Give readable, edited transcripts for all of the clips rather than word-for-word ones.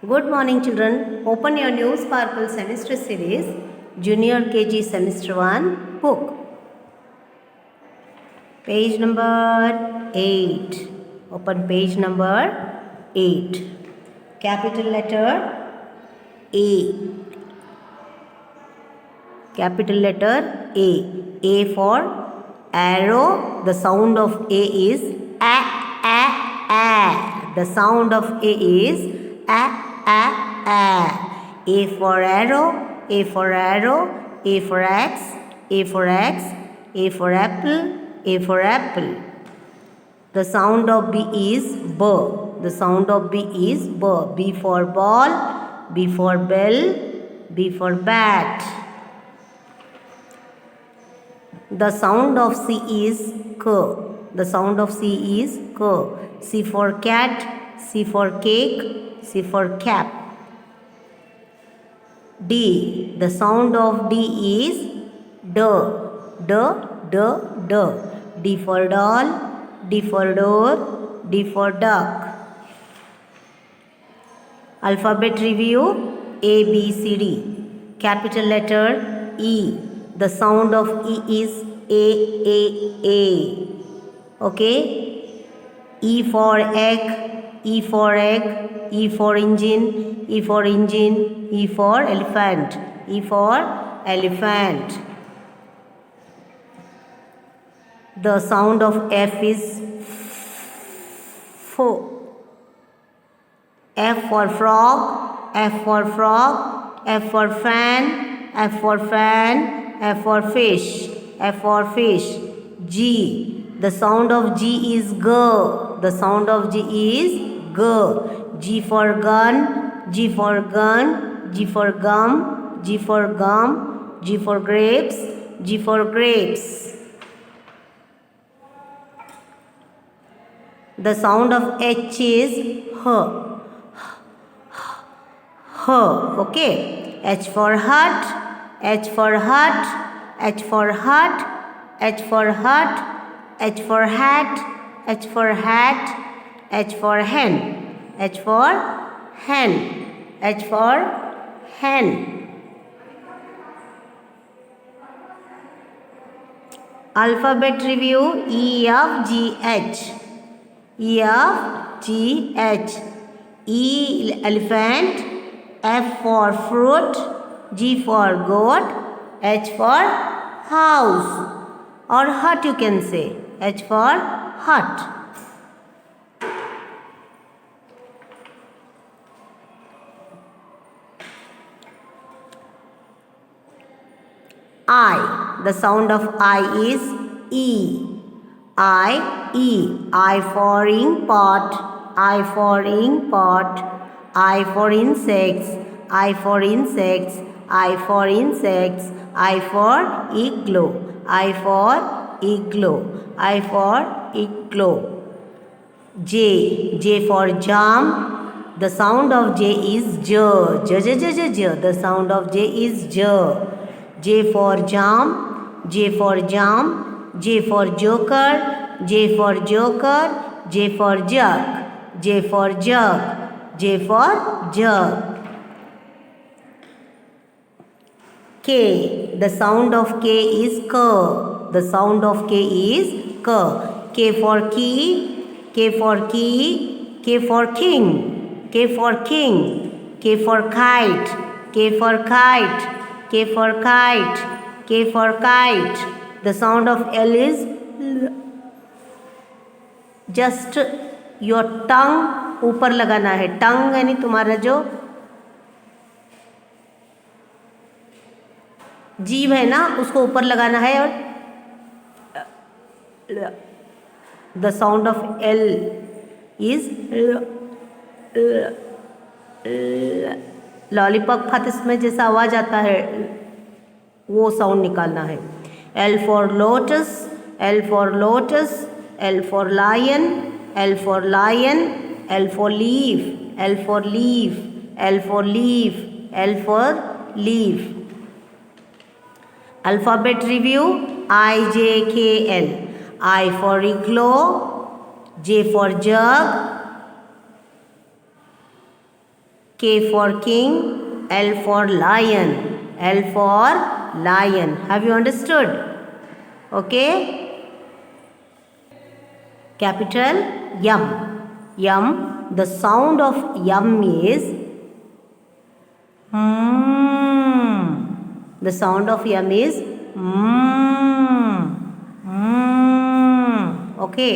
Good morning, children. Open your new Sparkle Semester Series, Junior KG Semester 1 book. Page number 8. Open page number 8. Capital letter A. Capital letter A. A for arrow. The sound of A is A, A, A. The sound of A is A, A, A. A for arrow. A for arrow. A for X. A for X. A for apple. A for apple. The sound of B is B. The sound of B is B. B for ball. B for bell. B for bat. The sound of C is K. The sound of C is K. C for cat. C for cake. C for cap. D. The sound of D is D. D, D, D. D for doll. D for door. D for duck. Alphabet review. A, B, C, D. Capital letter E. The sound of E is A, A, A. Okay? E for egg. E for egg. E for engine. E for engine. E for elephant. E for elephant. The sound of F is F. F for frog. F for frog. F for fan. F for fan. F for fish. F for fish. G. The sound of G is G. The sound of G is G. G for gun. G for gun. G for gum. G for gum. G for grapes. G for grapes. The sound of H is H. H. Okay. H for hut. H for hut. H for hut. H for hut. H for hat. H for hat. H for hen. H for hen. H for hen. Alphabet review. E, F, G, H. E, F, G, H. E elephant. F for fruit. G for goat. H for house or hut, you can say. H for hut. I. The sound of I is E. I, E. I for ink pot. I for ink pot. I for insects. I for insects. I for insects. I for igloo. I for igloo. I for igloo. J. J for jam. The sound of J is J. J, J, J, J, J. The sound of J is J. J for jam. J for jam. J for joker. J for joker. J for jug. J for jug. J for jug. K. The sound of K is K. The sound of K is K. K for key. K for key. K for king. K for king. K for kite. K for kite. K for kite. K for kite. The sound of L is L. Just your tongue ऊपर लगाना है. Tongue यानी तुम्हारा जो जीभ है ना, उसको ऊपर लगाना है. और the sound of L is lollipop खाते समय जैसा आवाज आता है वो साउंड निकालना है. L for lotus. L for lotus. L for lion. L for lion. L for leaf. L for leaf. L for leaf. L for leaf. Alphabet review. I, J, K, L. I for igloo. J for jug. K for king, L for lion. L for lion. Have you understood? Okay. Capital Yum. Yum. The sound of yum is The sound of yum is Okay.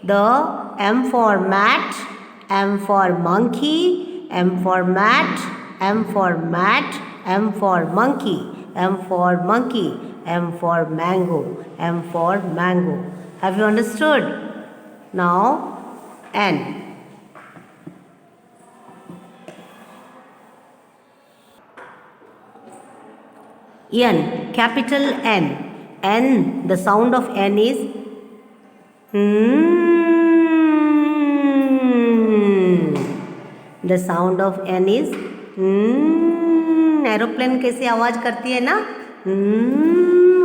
The M for mat, M for monkey, M for mat, M for mat, M for monkey, M for monkey, M for mango, M for mango. Have you understood? Now N. N, capital N. N, the sound of N is The sound of N is aeroplane कैसे आवाज करती है ना,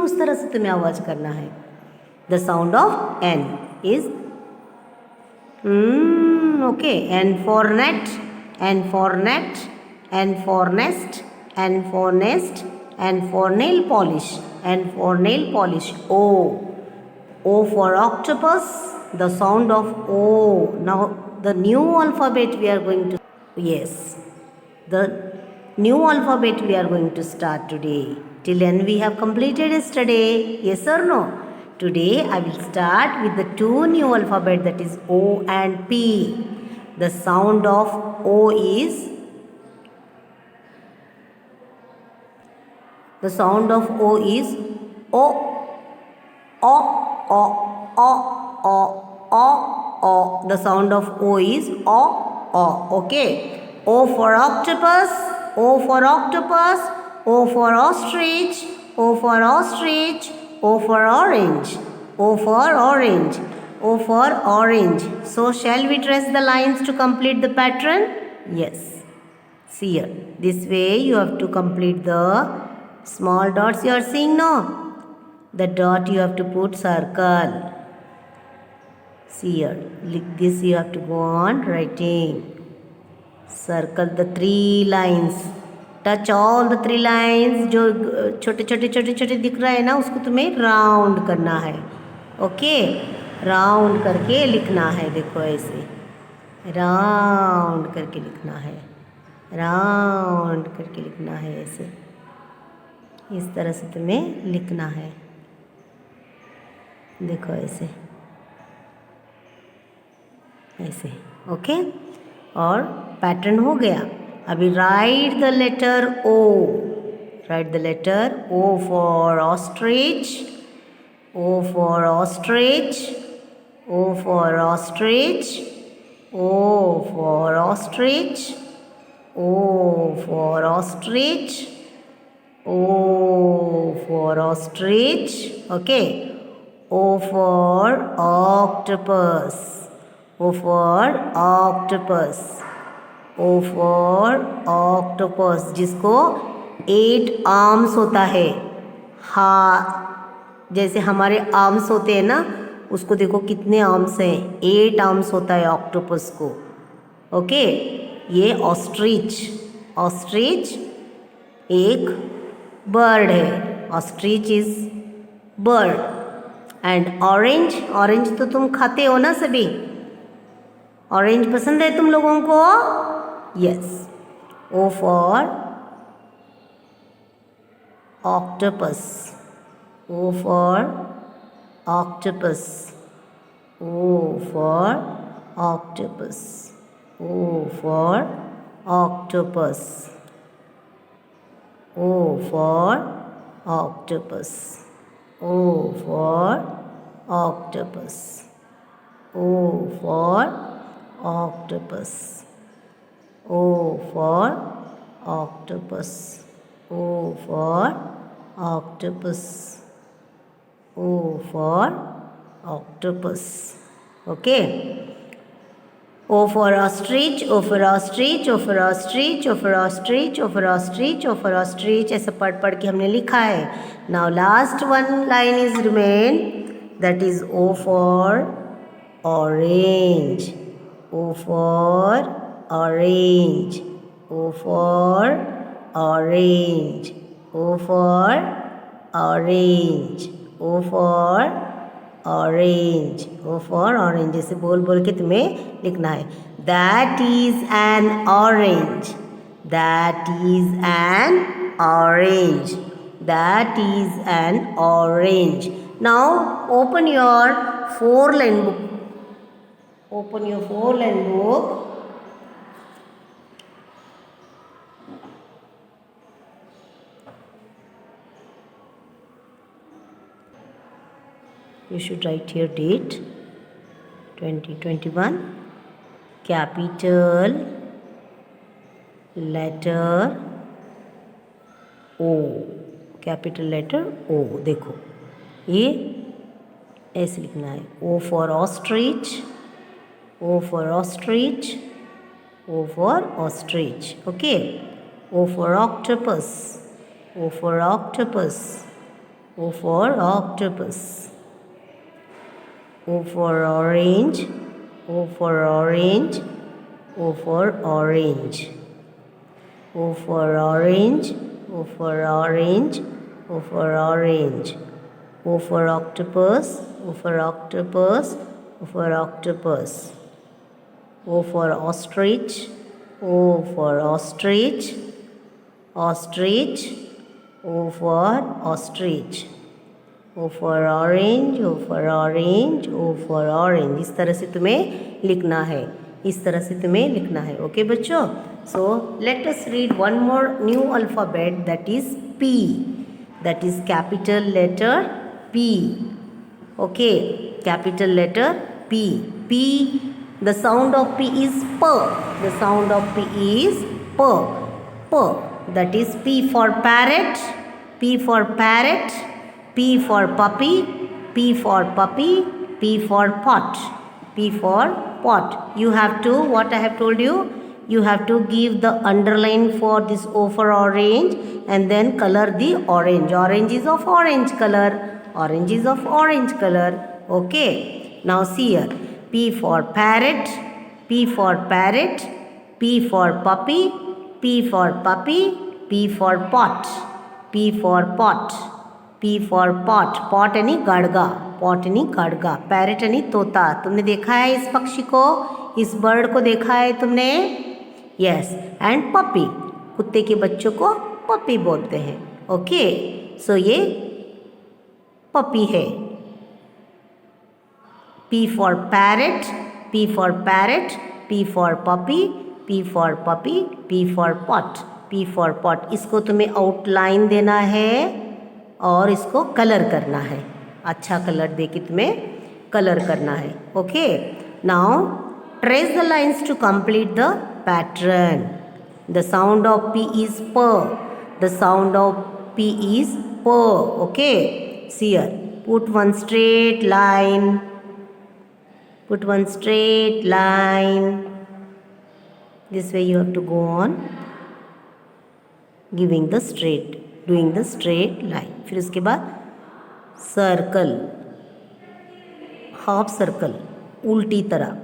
उस तरह से तुम्हें आवाज करना है. The sound of N is okay. N for net, N for net, N for nest, N for nest, N for nail polish, N for nail polish. O. O for octopus, the sound of O. Now the new alphabet we are going to, yes, the new alphabet we are going to start today. Till N we have completed yesterday, yes or no? Today I will start with the two new alphabet, that is O and P. The sound of O is, the sound of O is O, O, O, O, O, O, O. The sound of O is O, O. Okay. O for octopus, O for octopus, O for ostrich, O for ostrich, O for orange, O for orange, O for orange. So shall we trace the lines to complete the pattern? Yes. See here. This way you have to complete the small dots you are seeing now. The dot you have to put circle. See here. Like this you have to go on writing. Circle the three lines. Touch all the three lines. जो छोटे छोटे छोटे छोटे दिख रहा है ना, उसको तुम्हें राउंड करना है. ओके, राउंड करके लिखना है. देखो ऐसे राउंड करके लिखना है, राउंड करके लिखना है. ऐसे इस तरह से तुम्हें लिखना है. देखो ऐसे ऐसे. ओके, और पैटर्न हो गया. अभी write the letter O. Write the letter O for ostrich, O for ostrich, O for ostrich, O for ostrich, O for ostrich, O for ostrich. Okay. O for octopus, O for octopus, O for octopus. जिसको 8 arms होता है. हाँ, जैसे हमारे arms होते हैं ना, उसको देखो कितने आर्म्स हैं. 8 आर्म्स होता है ऑक्टोपस को. ओके. ये ऑस्ट्रिच, ऑस्ट्रिच एक बर्ड है. Ostrich is bird. And orange, orange तो तुम खाते हो ना सभी. ऑरेंज पसंद है तुम लोगों को? Yes. O for octopus, O for octopus, O for octopus, O for octopus, O for octopus, O for octopus, O for octopus, O for octopus, O for octopus, O for octopus. Okay. O for ostrich, O for ostrich, O for ostrich, O for ostrich, O for ostrich, O for ostrich. ऐसा पढ़ पढ़ के हमने लिखा है. Now last one line is remain, that is O for orange, O for orange, O for orange. O for orange. O for orange. O for orange. जैसे बोल बोल के तुम्हें लिखना है. That is an orange. That is an orange. That is an orange. Now open your 4-line book. Open your 4-line book. You should write here date 2021. Capital letter O. Capital letter O. देखो ये ऐसे लिखना है. O for ostrich. O for ostrich. O for ostrich. Okay. O for octopus. O for octopus. O for octopus. O for orange. O for orange. O for orange. O for orange. O for orange. O for orange. O for octopus. O for octopus. O for octopus. O for ostrich. O for ostrich. Ostrich. O for ostrich. O for orange. O for orange. O for orange. इस तरह से तुम्हें लिखना है. इस तरह से तुम्हें लिखना है. ओके बच्चों. So let us read one more new alphabet, that is P. That is capital letter P. Okay, capital letter P. P. The sound of P is P. The sound of P is P. P. That is P for parrot. P for parrot. P for puppy. P for puppy. P for pot. P for pot. You have to, what I have told you, you have to give the underline for this O for orange and then color the orange. Orange is of orange color. Orange is of orange color. Okay. Now see here. P for parrot. P for parrot. P for puppy. P for puppy. P for pot. P for pot. P for pot. Pot यानी Gadga. Pot यानी Gadga. Parrot यानी तोता. तुमने देखा है इस पक्षी को? इस बर्ड को देखा है तुमने? यस. एंड पपी, कुत्ते के बच्चों को पपी बोलते हैं. ओके. सो ये पपी है. P for parrot. P for parrot. P for puppy. P for puppy. P for pot. P for pot. इसको तुम्हें आउटलाइन देना है और इसको कलर करना है. अच्छा कलर दे के तुम्हें कलर करना है. Okay. Now trace the lines to complete the pattern. The sound of P is P. The sound of P is P. Okay. See here. Put one straight line. Put one straight line. This way you have to go on giving the straight, doing the straight line. फिर उसके बाद circle, half circle, उल्टी तरह,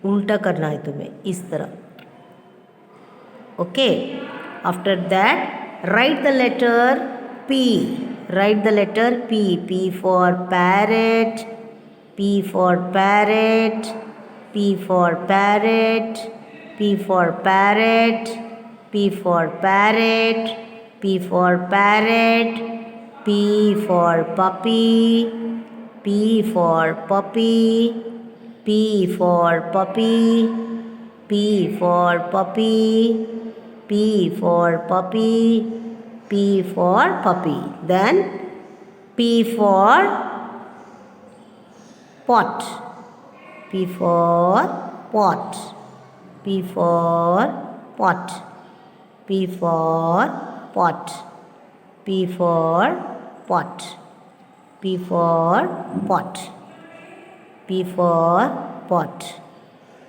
उल्टा करना है तुम्हें इस तरह. Okay. After that write the letter P. Write the letter P. P for parrot. P for parrot. P for parrot. P for parrot. P for parrot. P for parrot. P for puppy. P for puppy. P for puppy. P for puppy. P for puppy. P for puppy. Then P for pot. P for pot. P for pot. P for pot. P for pot. P for pot. P for pot.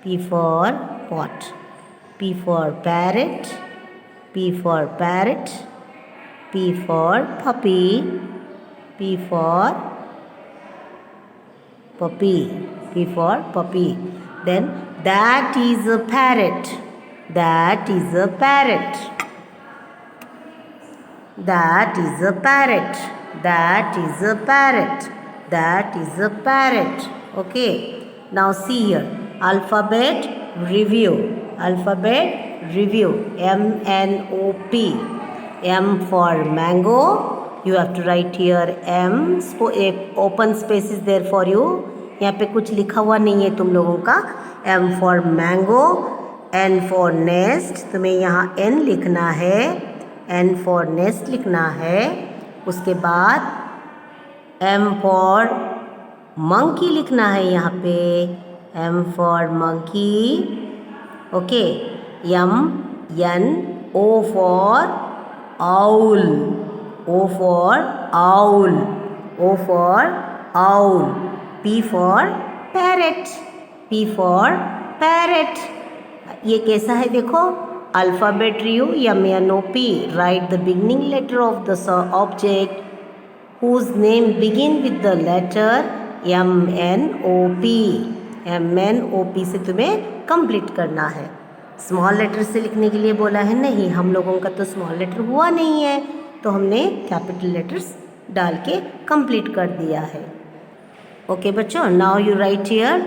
P for pot. P for parrot. P for parrot. P for puppy. P for puppy. P for puppy. Then that is a parrot. That is a parrot. That is a parrot. That is a parrot. That is a parrot. Okay. Now see here. Alphabet review. Alphabet review. M-N-O-P. M for mango. You have to write here M. Open space is there for you. यहाँ पे कुछ लिखा हुआ नहीं है तुम लोगों का. M for mango. N for nest. तुम्हें यहाँ N लिखना है. N for nest लिखना है. उसके बाद M for monkey लिखना है यहाँ पे. M for monkey. Okay. M N O for owl. O for owl. O for owl. P for parrot. P for parrot. ये कैसा है देखो. Alphabet review. M-N-O-P. Write the beginning letter of the object whose name begin with the letter M-N-O-P. M-N-O-P से तुम्हें complete करना है. Small letter से लिखने के लिए बोला है. नहीं, हम लोगों का तो स्मॉल लेटर हुआ नहीं है, तो हमने कैपिटल लेटर्स डाल के कंप्लीट कर दिया है. ओके बच्चों, now you right here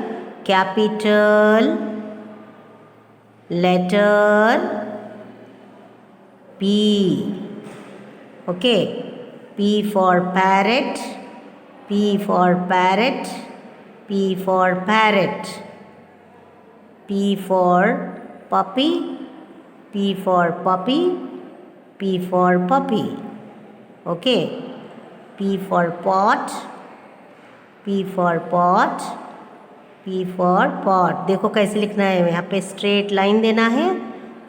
capital letter P. Okay. P for parrot. P for parrot. P for parrot. P for puppy. P for puppy. P for puppy. Okay. P for pot. P for pot. P for pot. देखो कैसे लिखना है. यहाँ पे straight line देना है.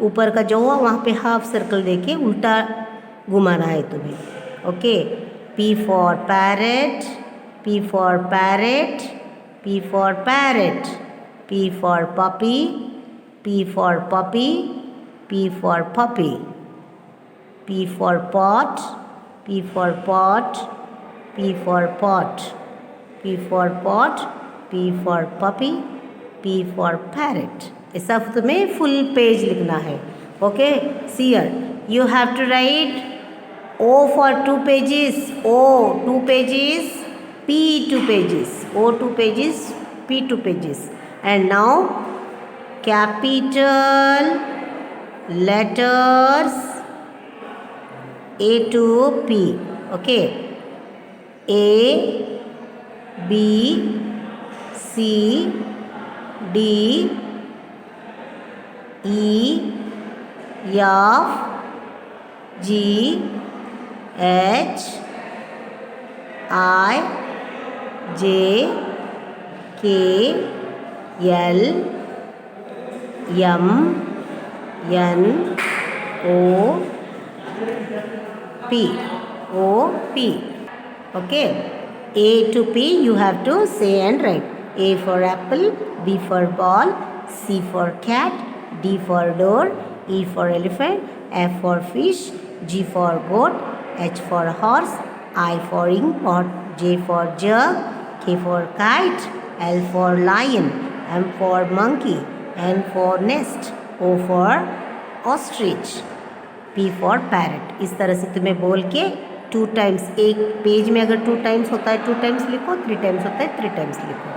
ऊपर का जो हुआ वहाँ पे हाफ सर्कल देके उल्टा घुमाना है तुम्हें. Okay. P for parrot. P for parrot. P for parrot. P for puppy. P for puppy. P for puppy. P for pot. P for pot. P for pot. P for pot. P for puppy. P for parrot. ये सब तुम्हें full page लिखना है. Okay. See here you have to write O for 2 pages. O 2 pages. P 2 pages. O 2 pages. P 2 pages. And now capital letters A to P. Okay. A B C D E F G H I J K L M N O P. O P. Okay. A to P you have to say and write. A for apple. B for ball. C for cat. D for door. E for elephant. F for fish. G for goat. H for horse. I for ink pot. J for jug. K for kite. L for lion. M for monkey. N for nest. O for ostrich. P for parrot. इस तरह से तुम्हें बोल के 2 times, एक page में अगर 2 times होता है 2 टाइम्स लिखो, 3 टाइम्स होता है 3 टाइम्स लिखो.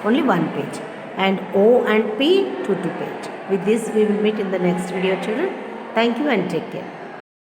Only 1 page. And O and P 2 page. With this we will meet in the next video children. Thank you and take care.